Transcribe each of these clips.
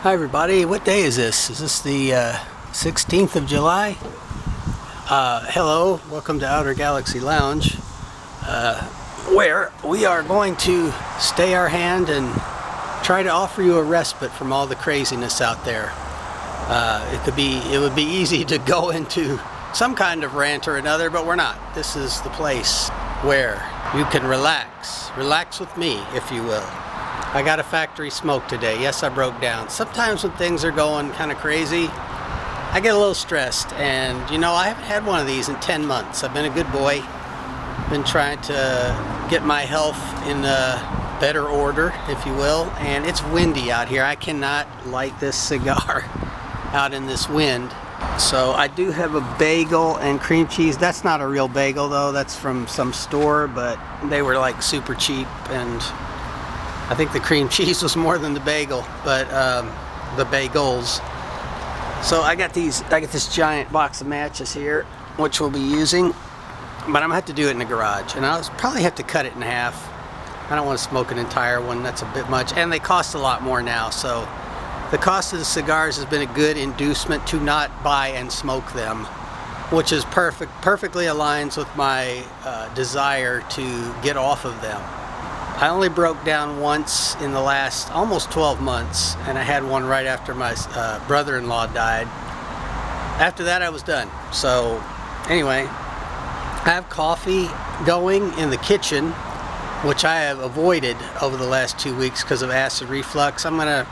Hi everybody, what day is this? Is this the 16th of July? Hello, welcome to Outer Galaxy Lounge, where we are going to stay our hand and try to offer you a respite from all the craziness out there. It would be easy to go into some kind of rant or another, but we're not. This is the place where you can relax with me, if you will. I got a factory smoke today. Yes, I broke down. Sometimes when things are going kind of crazy, I get a little stressed, and you know, I haven't had one of these in 10 months. I've been a good boy, been trying to get my health in a better order, if you will, and it's windy out here. I cannot light this cigar out in this wind. So I do have a bagel and cream cheese. That's not a real bagel though, that's from some store, but they were like super cheap, and I think the cream cheese was more than the bagel, but the bagels. So I got this giant box of matches here, which we'll be using, but I'm gonna have to do it in the garage, and I'll probably have to cut it in half. I don't want to smoke an entire one, that's a bit much, and they cost a lot more now, so the cost of the cigars has been a good inducement to not buy and smoke them, which is perfectly aligns with my desire to get off of them. I only broke down once in the last almost 12 months, and I had one right after my brother-in-law died. After that I was done. So anyway, I have coffee going in the kitchen, which I have avoided over the last 2 weeks because of acid reflux. I'm gonna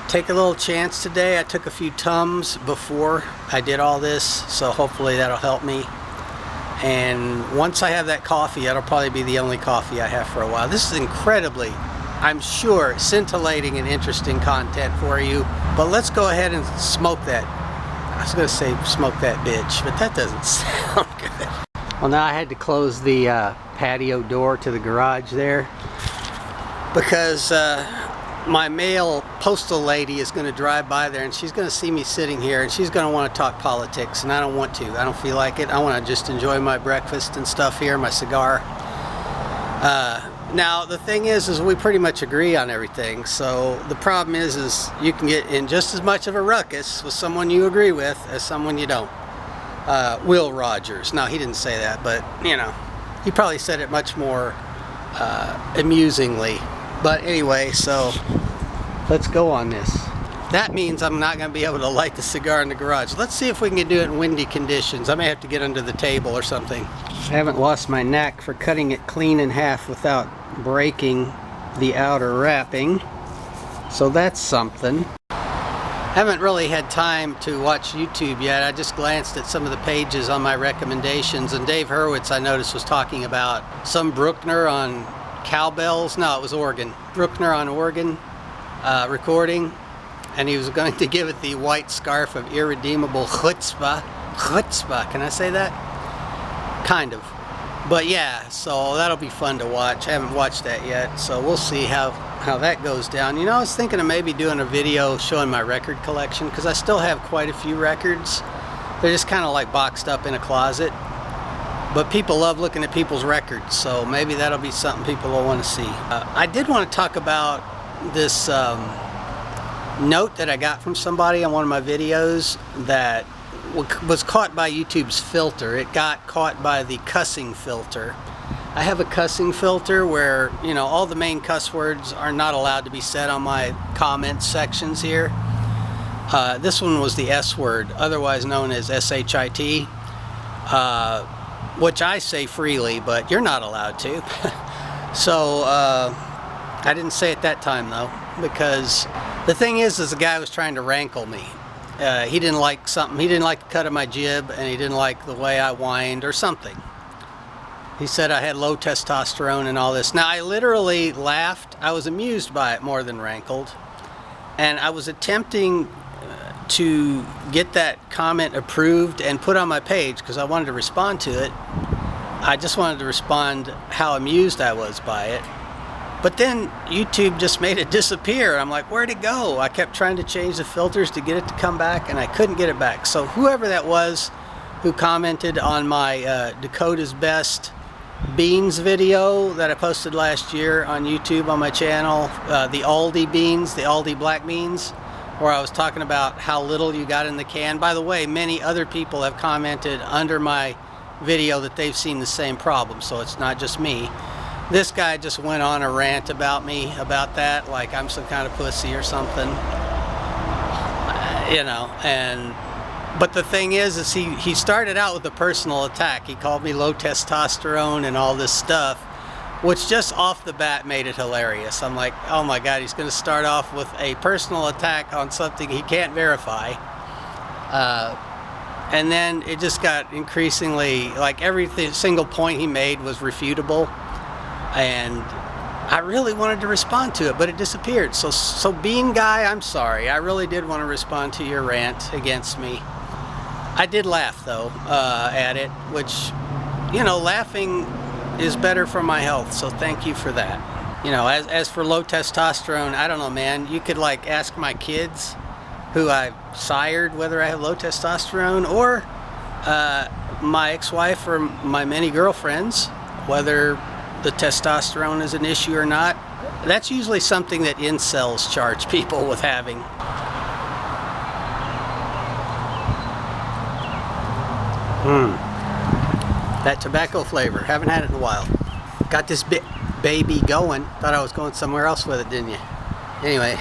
take a little chance today. I took a few Tums before I did all this, so hopefully that'll help me. And once I have that coffee, that'll probably be the only coffee I have for a while. This is incredibly, I'm sure, scintillating and interesting content for you. But let's go ahead and smoke that. I was going to say smoke that bitch, but that doesn't sound good. Well, now I had to close the patio door to the garage there because my mail postal lady is going to drive by there, and she's going to see me sitting here, and she's going to want to talk politics, and I don't want to. I don't feel like it. I want to just enjoy my breakfast and stuff here, my cigar. Now the thing is we pretty much agree on everything. So the problem is you can get in just as much of a ruckus with someone you agree with as someone you don't. Will Rogers. No, he didn't say that, but you know, he probably said it much more amusingly. But anyway, so let's go on this. That means I'm not going to be able to light the cigar in the garage. Let's see if we can do it in windy conditions. I may have to get under the table or something. I haven't lost my knack for cutting it clean in half without breaking the outer wrapping. So that's something. I haven't really had time to watch YouTube yet. I just glanced at some of the pages on my recommendations, and Dave Hurwitz, I noticed, was talking about some Bruckner on cowbells. No, it was organ. Bruckner on organ recording, and he was going to give it the white scarf of irredeemable chutzpah. Chutzpah, can I say that? Kind of. But yeah, so that'll be fun to watch. I haven't watched that yet, so we'll see how that goes down. You know, I was thinking of maybe doing a video showing my record collection, because I still have quite a few records. They're just kind of like boxed up in a closet. But people love looking at people's records, so maybe that'll be something people will want to see. I did want to talk about this note that I got from somebody on one of my videos that was caught by YouTube's filter. It got caught by the cussing filter. I have a cussing filter where, you know, all the main cuss words are not allowed to be said on my comment sections here. This one was the S word, otherwise known as SHIT. Which I say freely, but you're not allowed to. So I didn't say it that time though, because the thing is the guy was trying to rankle me. He didn't like something. He didn't like the cut of my jib, and he didn't like the way I whined or something. He said I had low testosterone and all this. Now I literally laughed. I was amused by it more than rankled, and I was attempting to get that comment approved and put on my page because I wanted to respond to it. I just wanted to respond how amused I was by it. But then YouTube just made it disappear. I'm like, where'd it go? I kept trying to change the filters to get it to come back, and I couldn't get it back. So whoever that was who commented on my Dakota's Best beans video that I posted last year on YouTube on my channel, the Aldi beans, the Aldi black beans, where I was talking about how little you got in the can. By the way, many other people have commented under my video that they've seen the same problem, so it's not just me. This guy just went on a rant about me about that, like I'm some kind of pussy or something, you know. But the thing is he started out with a personal attack. He called me low testosterone and all this stuff, which just off the bat made it hilarious. I'm like, oh my God, he's going to start off with a personal attack on something he can't verify. And then it just got increasingly, like every single point he made was refutable. And I really wanted to respond to it, but it disappeared. So Bean Guy, I'm sorry. I really did want to respond to your rant against me. I did laugh, though, at it, which, you know, laughing is better for my health, so thank you for that. You know, as for low testosterone, I don't know, man. You could, like, ask my kids who I sired whether I have low testosterone, or my ex-wife or my many girlfriends whether the testosterone is an issue or not. That's usually something that incels charge people with having. That tobacco flavor, haven't had it in a while. Got this baby going. Thought I was going somewhere else with it, didn't you? Anyway.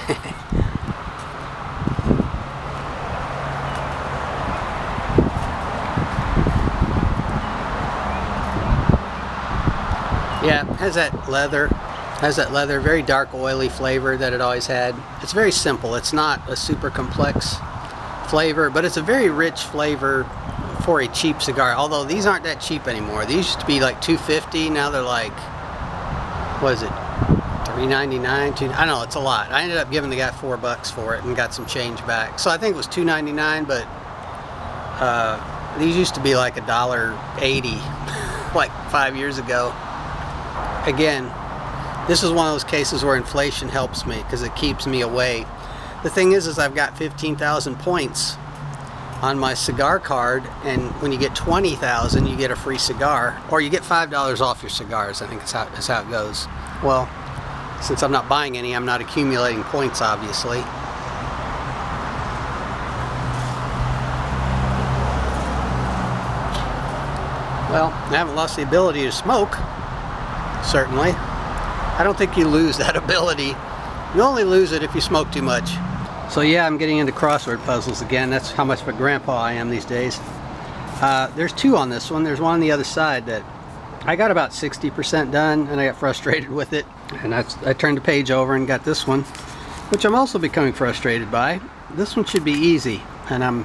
Yeah, has that leather, very dark oily flavor that it always had. It's very simple. It's not a super complex flavor, but it's a very rich flavor for a cheap cigar. Although these aren't that cheap anymore. These used to be like $2.50. Now they're like, what is it, $3.99? I don't know, it's a lot. I ended up giving the guy $4 for it and got some change back. So I think it was $2.99, but these used to be like $1.80 like 5 years ago. Again, this is one of those cases where inflation helps me because it keeps me away. The thing is I've got 15,000 points on my cigar card, and when you get 20,000, you get a free cigar, or you get $5 off your cigars. I think is how it goes. Well, since I'm not buying any, I'm not accumulating points, obviously. Well, I haven't lost the ability to smoke. Certainly. I don't think you lose that ability. You only lose it if you smoke too much. So yeah, I'm getting into crossword puzzles again. That's how much of a grandpa I am these days. There's two on this one. There's one on the other side that I got about 60% done, and I got frustrated with it. And I turned the page over and got this one, which I'm also becoming frustrated by. This one should be easy, and I'm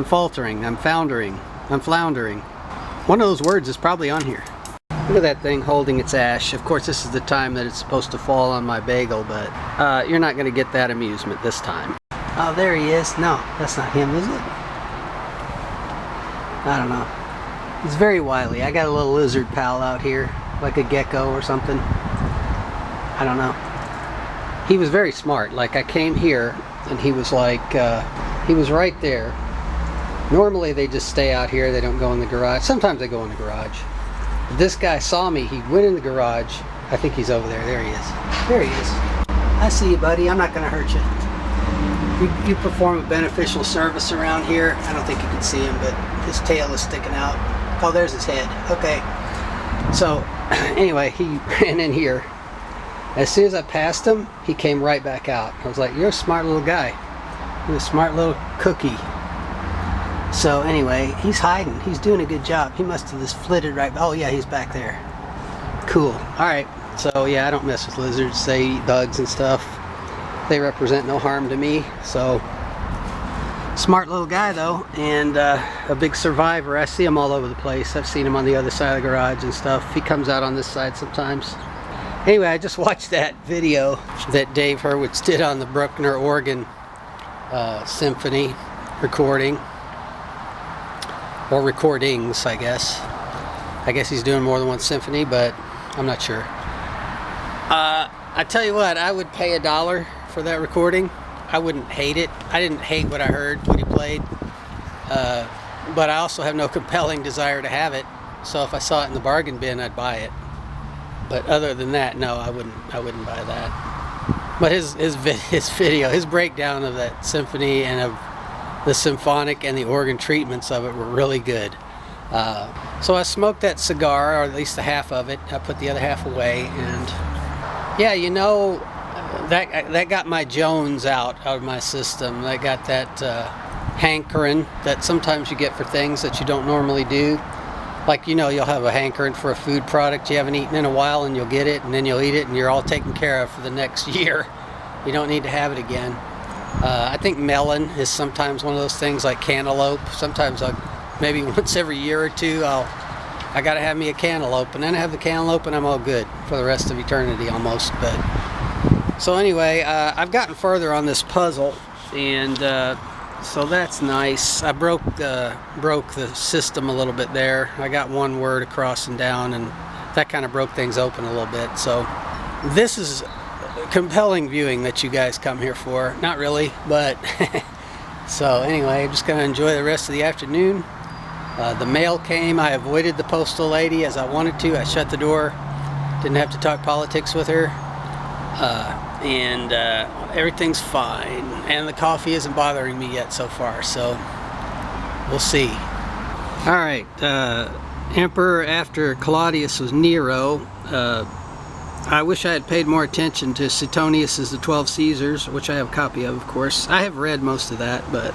faltering, I'm floundering. One of those words is probably on here. Look at that thing holding its ash. Of course, this is the time that it's supposed to fall on my bagel, but you're not going to get that amusement this time. Oh, there he is. No, that's not him, is it? I don't know. He's very wily. I got a little lizard pal out here, like a gecko or something. I don't know. He was very smart. Like, I came here, and he was like, he was right there. Normally, they just stay out here. They don't go in the garage. Sometimes they go in the garage. This guy saw me. He went in the garage. I think he's over there. There he is. There he is. I see you, buddy. I'm not going to hurt you. You perform a beneficial service around here. I don't think you can see him, but his tail is sticking out. Oh, there's his head. Okay. So, anyway, he ran in here. As soon as I passed him, he came right back out. I was like, you're a smart little guy. You're a smart little cookie. So anyway, he's hiding. He's doing a good job. He must have just flitted right. Oh yeah, he's back there. Cool. All right. So yeah, I don't mess with lizards. They eat bugs and stuff. They represent no harm to me. So smart little guy though, and a big survivor. I see him all over the place. I've seen him on the other side of the garage and stuff. He comes out on this side sometimes. Anyway, I just watched that video that Dave Hurwitz did on the Bruckner organ symphony recording. Or recordings, I guess. I guess he's doing more than one symphony, but I'm not sure. I tell you what, I would pay $1 for that recording. I wouldn't hate it. I didn't hate what I heard, what he played. But I also have no compelling desire to have it. So if I saw it in the bargain bin, I'd buy it. But other than that, no, I wouldn't buy that. But his video, his breakdown of that symphony and of the symphonic and the organ treatments of it were really good. So I smoked that cigar, or at least the half of it. I put the other half away, and yeah, you know, that got my Jones out of my system. That got that hankering that sometimes you get for things that you don't normally do. Like, you know, you'll have a hankering for a food product you haven't eaten in a while, and you'll get it, and then you'll eat it, and you're all taken care of for the next year. You don't need to have it again. I think melon is sometimes one of those things, like cantaloupe. Sometimes maybe once every year or two, I gotta have me a cantaloupe, and then I have the cantaloupe, and I'm all good for the rest of eternity almost. But so anyway, I've gotten further on this puzzle, and so that's nice. I broke the system a little bit there. I got one word across and down, and that kind of broke things open a little bit. So this is compelling viewing that you guys come here for. Not really, but so anyway, I'm just going to enjoy the rest of the afternoon. The mail came. I avoided the postal lady as I wanted to. I shut the door. Didn't have to talk politics with her. And everything's fine, and the coffee isn't bothering me yet so far, so we'll see. All right, Emperor after Claudius was Nero. I wish I had paid more attention to Suetonius's The 12 Caesars, which I have a copy of course. I have read most of that, but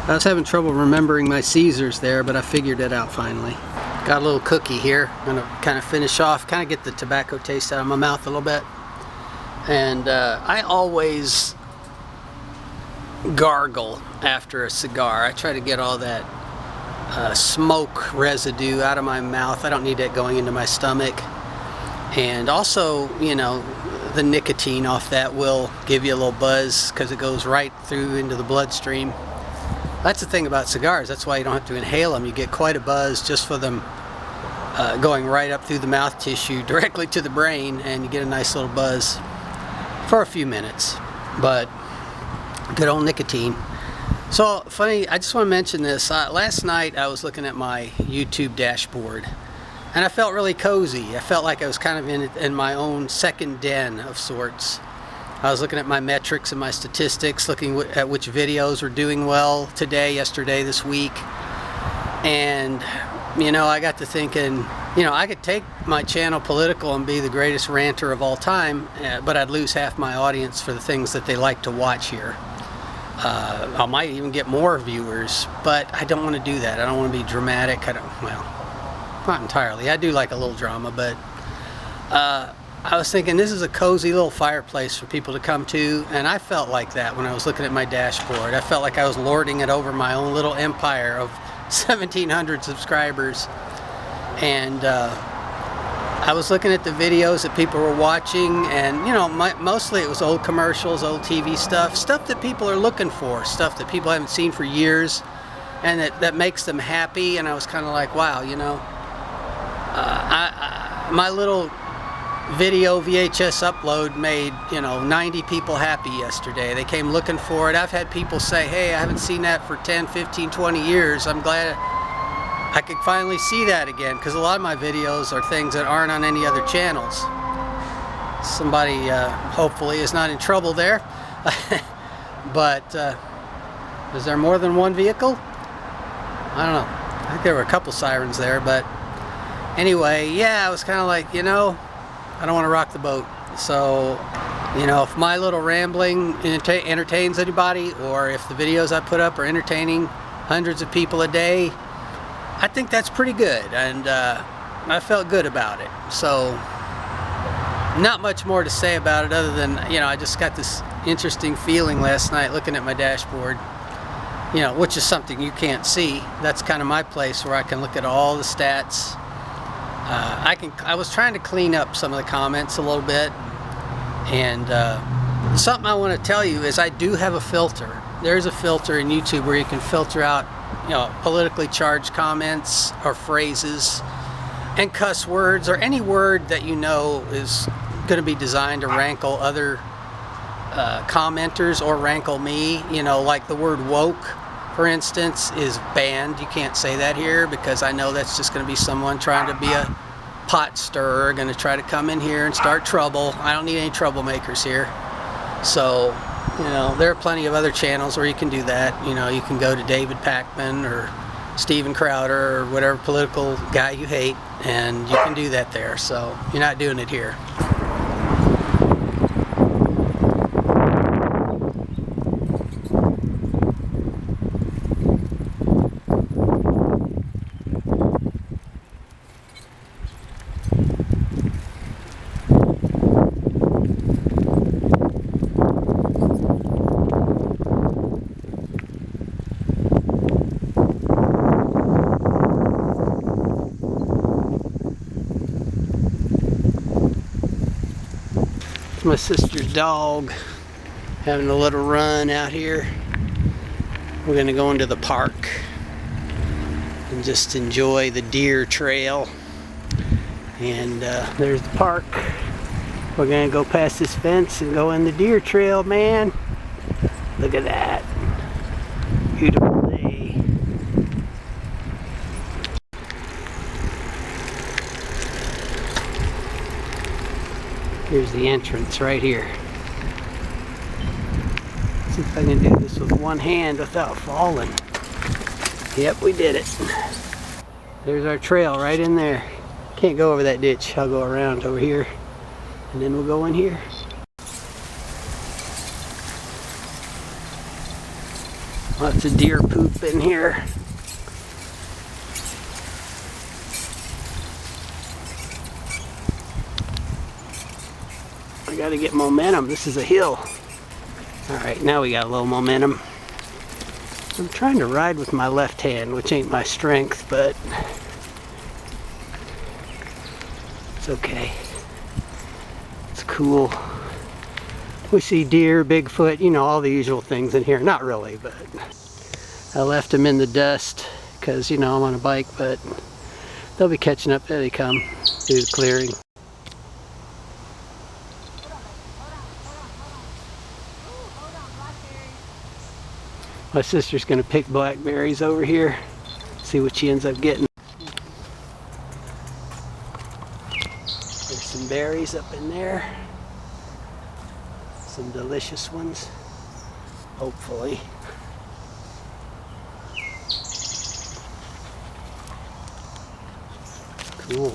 I was having trouble remembering my Caesars there, but I figured it out finally. Got a little cookie here. I'm gonna kind of finish off, kind of get the tobacco taste out of my mouth a little bit. And I always gargle after a cigar. I try to get all that smoke residue out of my mouth. I don't need that going into my stomach. And also, you know, the nicotine off that will give you a little buzz because it goes right through into the bloodstream. That's the thing about cigars. That's why you don't have to inhale them. You get quite a buzz just for them going right up through the mouth tissue directly to the brain, and you get a nice little buzz for a few minutes. But good old nicotine. So funny, I just want to mention this. Last night I was looking at my YouTube dashboard, and I felt really cozy. I felt like I was kind of in my own second den of sorts. I was looking at my metrics and my statistics, looking at which videos were doing well today, yesterday, this week. And, you know, I got to thinking, you know, I could take my channel political and be the greatest ranter of all time, but I'd lose half my audience for the things that they like to watch here. I might even get more viewers, but I don't want to do that. I don't want to be dramatic. Well, not entirely. I do like a little drama, but I was thinking this is a cozy little fireplace for people to come to, and I felt like that when I was looking at my dashboard. I felt like I was lording it over my own little empire of 1,700 subscribers. And I was looking at the videos that people were watching, and you know, mostly it was old commercials, old TV stuff that people are looking for, stuff that people haven't seen for years, and that makes them happy. And I was kind of like, wow, you know, my little video VHS upload made, you know, 90 people happy yesterday. They came looking for it. I've had people say, hey, I haven't seen that for 10, 15, 20 years. I'm glad I could finally see that again, because a lot of my videos are things that aren't on any other channels. Somebody hopefully is not in trouble there. But is there more than one vehicle? I don't know. I think there were a couple sirens there, but anyway, yeah, I was kind of like, you know, I don't want to rock the boat. So, you know, if my little rambling entertains anybody, or if the videos I put up are entertaining hundreds of people a day, I think that's pretty good, and I felt good about it. So, not much more to say about it other than, you know, I just got this interesting feeling last night looking at my dashboard, you know, which is something you can't see. That's kind of my place where I can look at all the stats. I was trying to clean up some of the comments a little bit, and something I want to tell you is I do have a filter. There's a filter in YouTube where you can filter out, you know, politically charged comments or phrases and cuss words, or any word that you know is going to be designed to rankle other commenters or rankle me. You know, like the word woke, for instance, is banned. You can't say that here, because I know that's just going to be someone trying to be a pot stirrer, going to try to come in here and start trouble. I don't need any troublemakers here. So, you know, there are plenty of other channels where you can do that. You know, you can go to David Pakman or Steven Crowder or whatever political guy you hate, and you can do that there. So you're not doing it here. My sister's dog having a little run out here. We're gonna go into the park and just enjoy the deer trail. And there's the park. We're gonna go past this fence and go in the deer trail, man. Look at that. Beautiful day. Here's the entrance right here. See if I can do this with one hand without falling. Yep, we did it. There's our trail right in there. Can't go over that ditch. I'll go around over here and then we'll go in here. Lots of deer poop in here. I gotta get momentum. This is a hill. Alright, now we got a little momentum. I'm trying to ride with my left hand, which ain't my strength, but it's okay. It's cool. We see deer, Bigfoot, you know, all the usual things in here. Not really, but I left them in the dust because, you know, I'm on a bike, but they'll be catching up. There they come through the clearing. My sister's gonna pick blackberries over here, see what she ends up getting. There's some berries up in there. Some delicious ones, hopefully. Cool.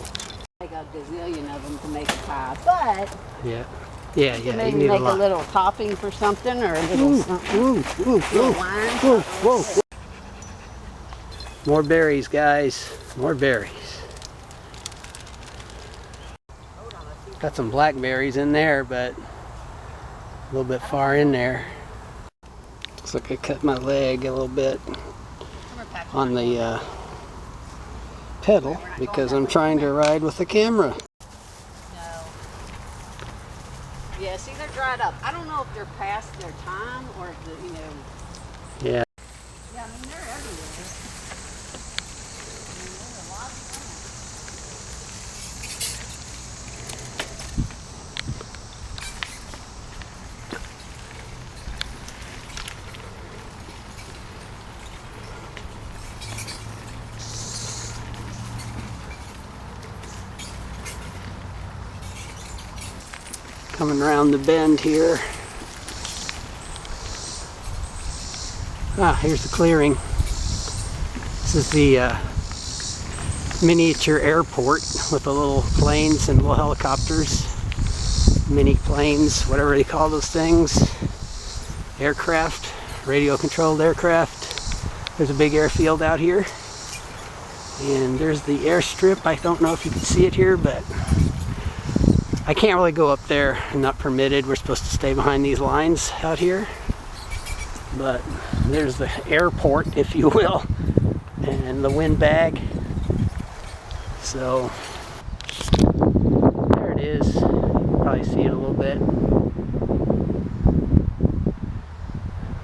I got a gazillion of them to make a pie, but yeah. Maybe make a little topping for something, or a little something. Little wine. More berries, guys. More berries. Got some blackberries in there, but a little bit far in there. Looks like I cut my leg a little bit on the pedal because I'm trying to ride with the camera. Yeah, see, they're dried up. I don't know if they're past their time or if, you know. Yeah. Yeah, I mean, they're everywhere. There's a lot of Coming around the bend here. Ah, here's the clearing. This is the miniature airport with the little planes and little helicopters. Mini planes, whatever they call those things. Aircraft, radio controlled aircraft. There's a big airfield out here. And there's the airstrip. I don't know if you can see it here, but I can't really go up there. I'm not permitted. We're supposed to stay behind these lines out here. But there's the airport, if you will, and the windbag. So there it is. You can probably see it a little bit.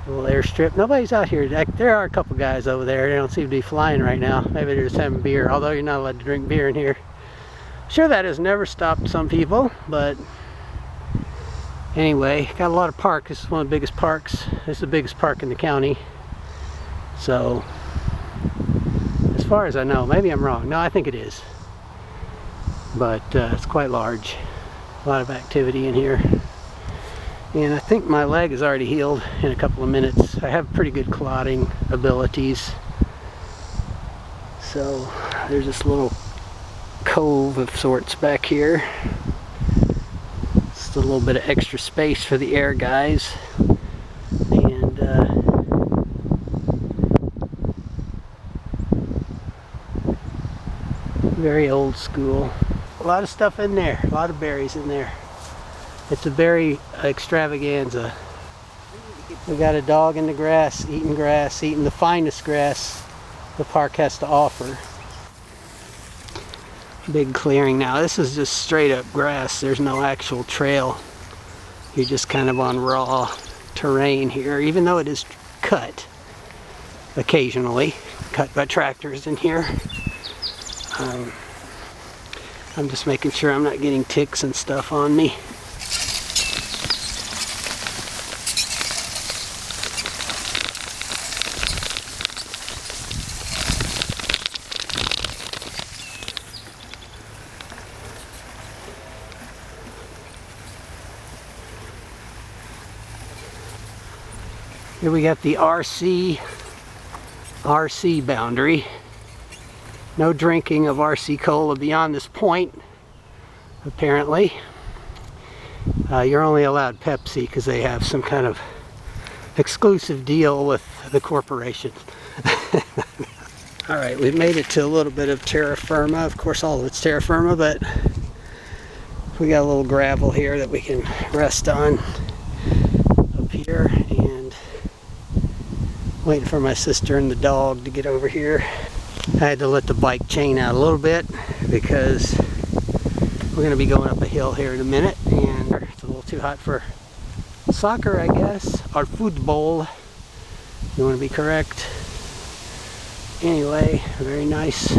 Little airstrip. Nobody's out here. There are a couple guys over there. They don't seem to be flying right now. Maybe they're just having beer, although you're not allowed to drink beer in here. Sure, that has never stopped some people, but anyway, got a lot of park. This is one of the biggest parks. This is the biggest park in the county. So, as far as I know, maybe I'm wrong. No, I think it is. But it's quite large. A lot of activity in here. And I think my leg is already healed in a couple of minutes. I have pretty good clotting abilities. So there's this little cove of sorts back here. Just a little bit of extra space for the air guys. And very old school. A lot of stuff in there, a lot of berries in there. It's a berry extravaganza. We got a dog in the grass, eating the finest grass the park has to offer. Big clearing now. This is just straight up grass. There's no actual trail. You're just kind of on raw terrain here, even though it is cut occasionally, cut by tractors in here. I'm just making sure I'm not getting ticks and stuff on me. Here we got the RC boundary. No drinking of RC cola beyond this point, apparently. You're only allowed Pepsi because they have some kind of exclusive deal with the corporation. Alright, we've made it to a little bit of terra firma. Of course, all of it's terra firma, but we got a little gravel here that we can rest on up here. And waiting for my sister and the dog to get over here. I had to let the bike chain out a little bit because we're going to be going up a hill here in a minute, and it's a little too hot for soccer, I guess, or football, if you want to be correct. Anyway, very nice,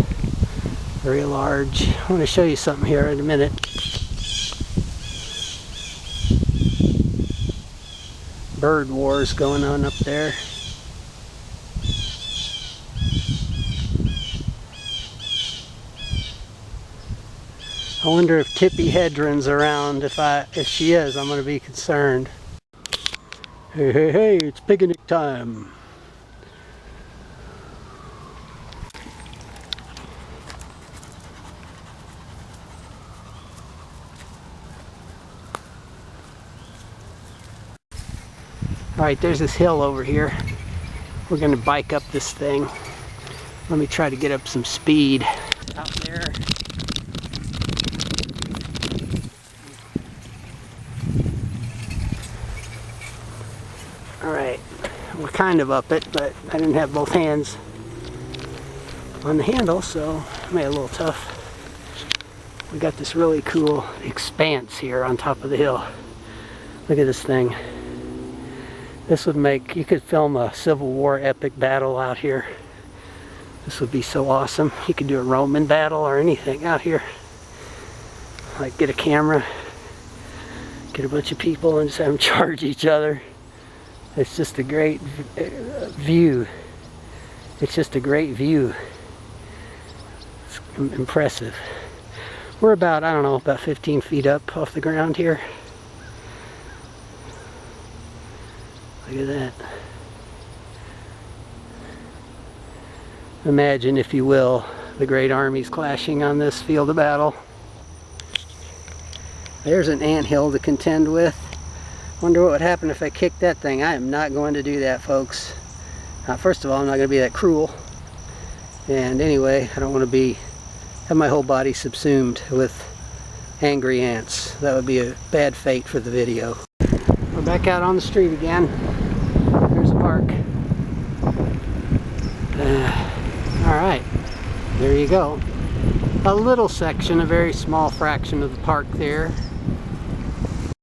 very large. I want to show you something here in a minute. Bird wars going on up there. I wonder if Tippy Hedron's around. If she is, I'm going to be concerned. Hey, hey, hey, it's picnic time. Alright, there's this hill over here. We're going to bike up this thing. Let me try to get up some speed. Out there. Alright, we're kind of up it, but I didn't have both hands on the handle, so it made it a little tough. We got this really cool expanse here on top of the hill. Look at this thing. This would make, you could film a Civil War epic battle out here. This would be so awesome. You could do a Roman battle or anything out here. Like get a camera, get a bunch of people and just have them charge each other. It's just a great view. It's just a great view. It's impressive. We're about, I don't know, about 15 feet up off the ground here. Look at that. Imagine, if you will, the great armies clashing on this field of battle. There's an anthill to contend with. Wonder what would happen if I kicked that thing. I am not going to do that, folks. First of all, I'm not going to be that cruel. And anyway, I don't want to have my whole body subsumed with angry ants. That would be a bad fate for the video. We're back out on the street again. There's the park. Alright, there you go. A little section, a very small fraction of the park there.